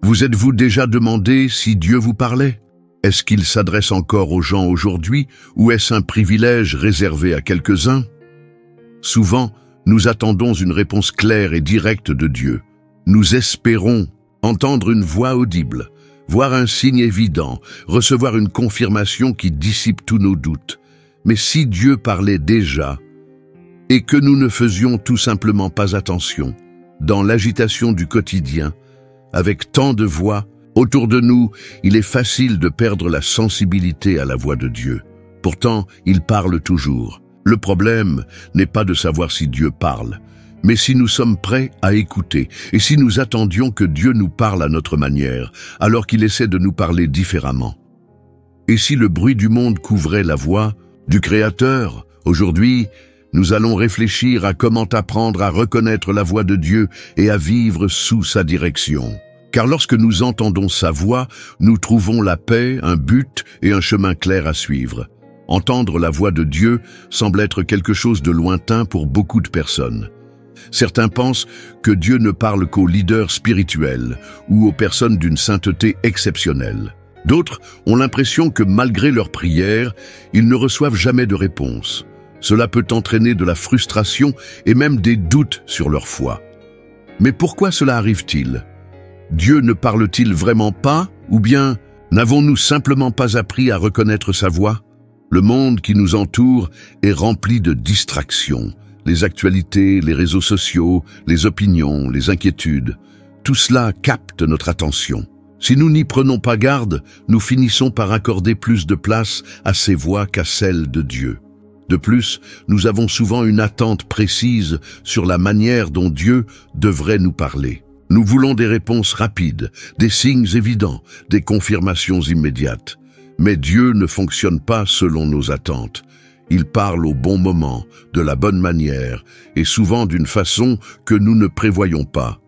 Vous êtes-vous déjà demandé si Dieu vous parlait? Est-ce qu'il s'adresse encore aux gens aujourd'hui ou est-ce un privilège réservé à quelques-uns? Souvent, nous attendons une réponse claire et directe de Dieu. Nous espérons entendre une voix audible, voir un signe évident, recevoir une confirmation qui dissipe tous nos doutes. Mais si Dieu parlait déjà et que nous ne faisions tout simplement pas attention, dans l'agitation du quotidien, avec tant de voix autour de nous, il est facile de perdre la sensibilité à la voix de Dieu. Pourtant, il parle toujours. Le problème n'est pas de savoir si Dieu parle, mais si nous sommes prêts à écouter et si nous attendions que Dieu nous parle à notre manière, alors qu'il essaie de nous parler différemment. Et si le bruit du monde couvrait la voix du Créateur? Aujourd'hui, nous allons réfléchir à comment apprendre à reconnaître la voix de Dieu et à vivre sous sa direction. Car lorsque nous entendons sa voix, nous trouvons la paix, un but et un chemin clair à suivre. Entendre la voix de Dieu semble être quelque chose de lointain pour beaucoup de personnes. Certains pensent que Dieu ne parle qu'aux leaders spirituels ou aux personnes d'une sainteté exceptionnelle. D'autres ont l'impression que malgré leurs prières, ils ne reçoivent jamais de réponse. Cela peut entraîner de la frustration et même des doutes sur leur foi. Mais pourquoi cela arrive-t-il? Dieu ne parle-t-il vraiment pas? Ou bien n'avons-nous simplement pas appris à reconnaître sa voix? Le monde qui nous entoure est rempli de distractions. Les actualités, les réseaux sociaux, les opinions, les inquiétudes, tout cela capte notre attention. Si nous n'y prenons pas garde, nous finissons par accorder plus de place à ces voix qu'à celles de Dieu. De plus, nous avons souvent une attente précise sur la manière dont Dieu devrait nous parler. Nous voulons des réponses rapides, des signes évidents, des confirmations immédiates. Mais Dieu ne fonctionne pas selon nos attentes. Il parle au bon moment, de la bonne manière, et souvent d'une façon que nous ne prévoyons pas.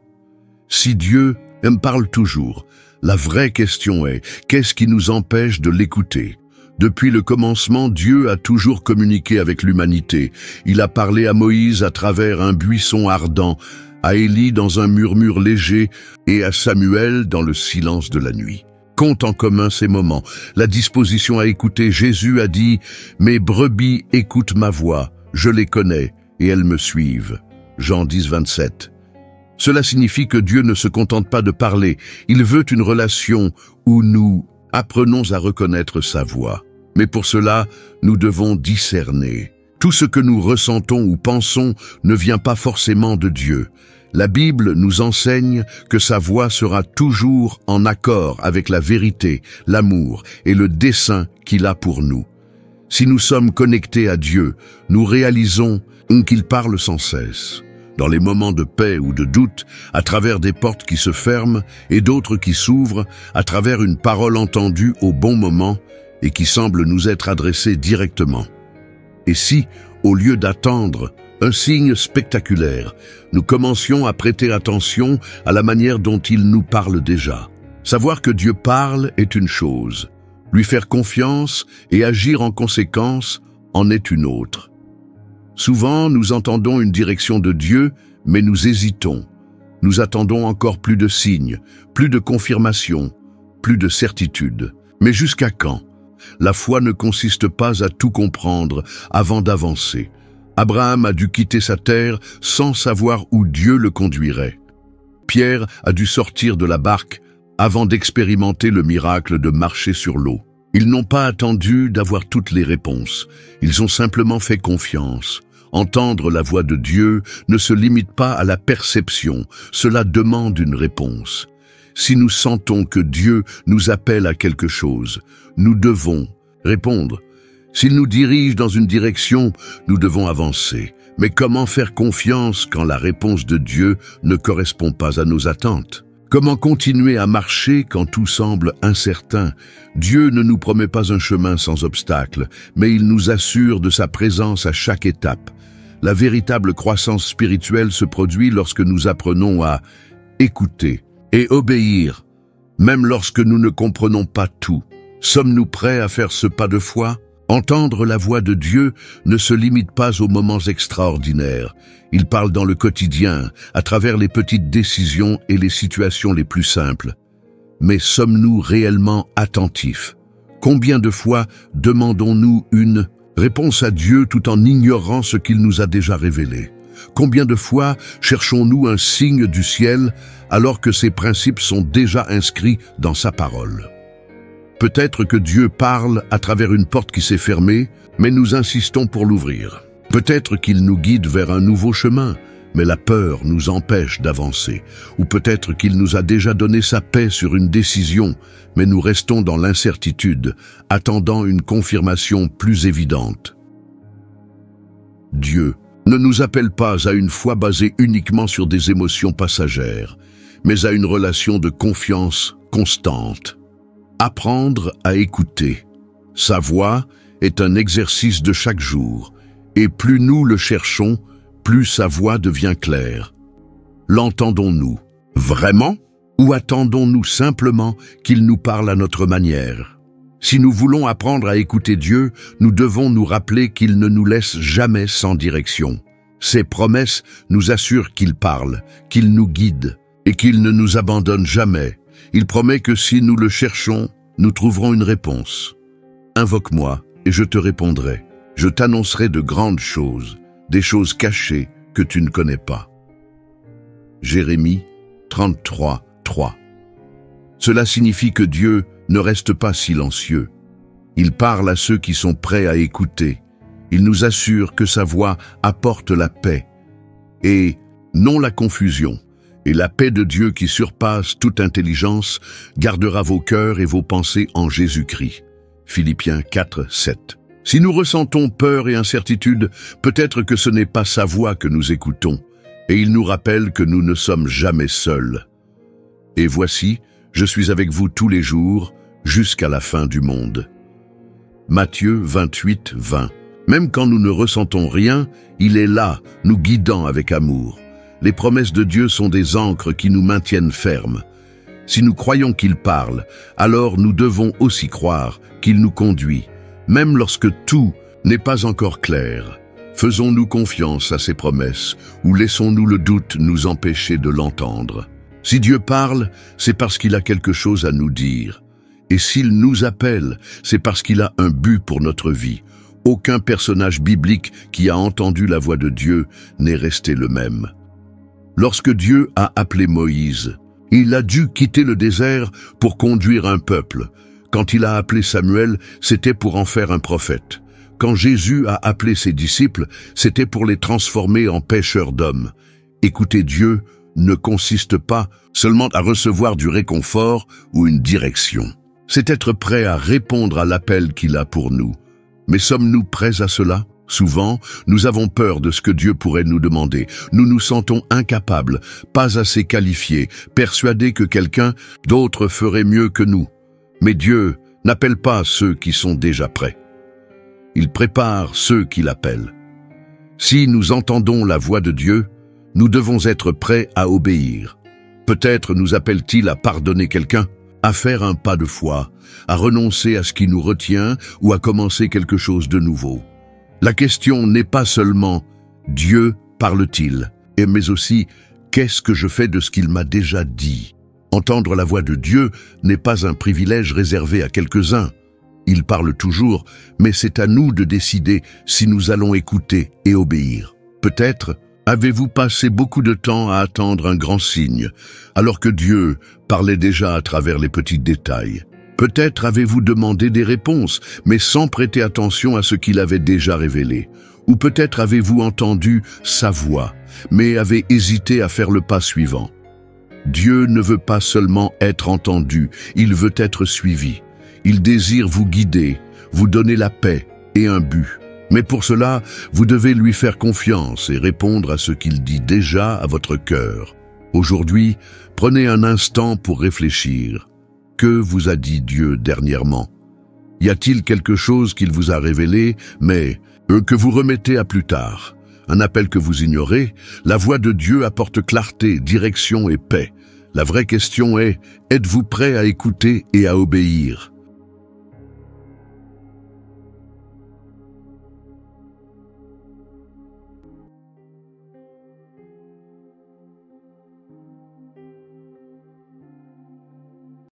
Si Dieu parle toujours, la vraie question est, qu'est-ce qui nous empêche de l'écouter? Depuis le commencement, Dieu a toujours communiqué avec l'humanité. Il a parlé à Moïse à travers un buisson ardent, à Élie dans un murmure léger et à Samuel dans le silence de la nuit. Compte en commun ces moments, la disposition à écouter. Jésus a dit « Mes brebis écoutent ma voix, je les connais et elles me suivent ». Jean 10, 27. Cela signifie que Dieu ne se contente pas de parler, il veut une relation où nous apprenons à reconnaître sa voix. Mais pour cela, nous devons discerner. Tout ce que nous ressentons ou pensons ne vient pas forcément de Dieu. La Bible nous enseigne que sa voix sera toujours en accord avec la vérité, l'amour et le dessein qu'il a pour nous. Si nous sommes connectés à Dieu, nous réalisons qu'il parle sans cesse. Dans les moments de paix ou de doute, à travers des portes qui se ferment et d'autres qui s'ouvrent, à travers une parole entendue au bon moment et qui semble nous être adressée directement. Et si, au lieu d'attendre un signe spectaculaire, nous commencions à prêter attention à la manière dont il nous parle déjà. Savoir que Dieu parle est une chose, lui faire confiance et agir en conséquence en est une autre. Souvent, nous entendons une direction de Dieu, mais nous hésitons. Nous attendons encore plus de signes, plus de confirmations, plus de certitude. Mais jusqu'à quand? La foi ne consiste pas à tout comprendre avant d'avancer. Abraham a dû quitter sa terre sans savoir où Dieu le conduirait. Pierre a dû sortir de la barque avant d'expérimenter le miracle de marcher sur l'eau. Ils n'ont pas attendu d'avoir toutes les réponses. Ils ont simplement fait confiance. Entendre la voix de Dieu ne se limite pas à la perception. Cela demande une réponse. Si nous sentons que Dieu nous appelle à quelque chose, nous devons répondre. S'il nous dirige dans une direction, nous devons avancer. Mais comment faire confiance quand la réponse de Dieu ne correspond pas à nos attentes? Comment continuer à marcher quand tout semble incertain? Dieu ne nous promet pas un chemin sans obstacle, mais il nous assure de sa présence à chaque étape. La véritable croissance spirituelle se produit lorsque nous apprenons à écouter et obéir, même lorsque nous ne comprenons pas tout. Sommes-nous prêts à faire ce pas de foi? Entendre la voix de Dieu ne se limite pas aux moments extraordinaires. Il parle dans le quotidien, à travers les petites décisions et les situations les plus simples. Mais sommes-nous réellement attentifs? Combien de fois demandons-nous une réponse à Dieu tout en ignorant ce qu'il nous a déjà révélé? Combien de fois cherchons-nous un signe du ciel alors que ces principes sont déjà inscrits dans sa parole? Peut-être que Dieu parle à travers une porte qui s'est fermée, mais nous insistons pour l'ouvrir. Peut-être qu'il nous guide vers un nouveau chemin, mais la peur nous empêche d'avancer. Ou peut-être qu'il nous a déjà donné sa paix sur une décision, mais nous restons dans l'incertitude, attendant une confirmation plus évidente. Dieu ne nous appelle pas à une foi basée uniquement sur des émotions passagères, mais à une relation de confiance constante. Apprendre à écouter. Sa voix est un exercice de chaque jour, et plus nous le cherchons, plus sa voix devient claire. L'entendons-nous vraiment ou attendons-nous simplement qu'il nous parle à notre manière? Si nous voulons apprendre à écouter Dieu, nous devons nous rappeler qu'il ne nous laisse jamais sans direction. Ses promesses nous assurent qu'il parle, qu'il nous guide et qu'il ne nous abandonne jamais. Il promet que si nous le cherchons, nous trouverons une réponse. Invoque-moi et je te répondrai. Je t'annoncerai de grandes choses, des choses cachées que tu ne connais pas. Jérémie 33, 3. Cela signifie que Dieu ne reste pas silencieux. Il parle à ceux qui sont prêts à écouter. Il nous assure que sa voix apporte la paix et non la confusion. Et la paix de Dieu qui surpasse toute intelligence gardera vos cœurs et vos pensées en Jésus-Christ. Philippiens 4, 7. Si nous ressentons peur et incertitude, peut-être que ce n'est pas sa voix que nous écoutons, et il nous rappelle que nous ne sommes jamais seuls. Et voici, je suis avec vous tous les jours, jusqu'à la fin du monde. Matthieu 28, 20. Même quand nous ne ressentons rien, il est là, nous guidant avec amour. Les promesses de Dieu sont des ancres qui nous maintiennent fermes. Si nous croyons qu'il parle, alors nous devons aussi croire qu'il nous conduit, même lorsque tout n'est pas encore clair. Faisons-nous confiance à ses promesses ou laissons-nous le doute nous empêcher de l'entendre? Si Dieu parle, c'est parce qu'il a quelque chose à nous dire. Et s'il nous appelle, c'est parce qu'il a un but pour notre vie. Aucun personnage biblique qui a entendu la voix de Dieu n'est resté le même. Lorsque Dieu a appelé Moïse, il a dû quitter le désert pour conduire un peuple. Quand il a appelé Samuel, c'était pour en faire un prophète. Quand Jésus a appelé ses disciples, c'était pour les transformer en pêcheurs d'hommes. Écouter Dieu ne consiste pas seulement à recevoir du réconfort ou une direction. C'est être prêt à répondre à l'appel qu'il a pour nous. Mais sommes-nous prêts à cela? Souvent, nous avons peur de ce que Dieu pourrait nous demander. Nous nous sentons incapables, pas assez qualifiés, persuadés que quelqu'un d'autre ferait mieux que nous. Mais Dieu n'appelle pas ceux qui sont déjà prêts. Il prépare ceux qui l'appellent. Si nous entendons la voix de Dieu, nous devons être prêts à obéir. Peut-être nous appelle-t-il à pardonner quelqu'un, à faire un pas de foi, à renoncer à ce qui nous retient ou à commencer quelque chose de nouveau. La question n'est pas seulement « Dieu parle-t-il ?» mais aussi « Qu'est-ce que je fais de ce qu'il m'a déjà dit ?» Entendre la voix de Dieu n'est pas un privilège réservé à quelques-uns. Il parle toujours, mais c'est à nous de décider si nous allons écouter et obéir. Peut-être avez-vous passé beaucoup de temps à attendre un grand signe, alors que Dieu parlait déjà à travers les petits détails. Peut-être avez-vous demandé des réponses, mais sans prêter attention à ce qu'il avait déjà révélé. Ou peut-être avez-vous entendu sa voix, mais avez hésité à faire le pas suivant. Dieu ne veut pas seulement être entendu, il veut être suivi. Il désire vous guider, vous donner la paix et un but. Mais pour cela, vous devez lui faire confiance et répondre à ce qu'il dit déjà à votre cœur. Aujourd'hui, prenez un instant pour réfléchir. Que vous a dit Dieu dernièrement? Y a-t-il quelque chose qu'il vous a révélé, mais que vous remettez à plus tard? Un appel que vous ignorez? La voix de Dieu apporte clarté, direction et paix. La vraie question est, êtes-vous prêt à écouter et à obéir?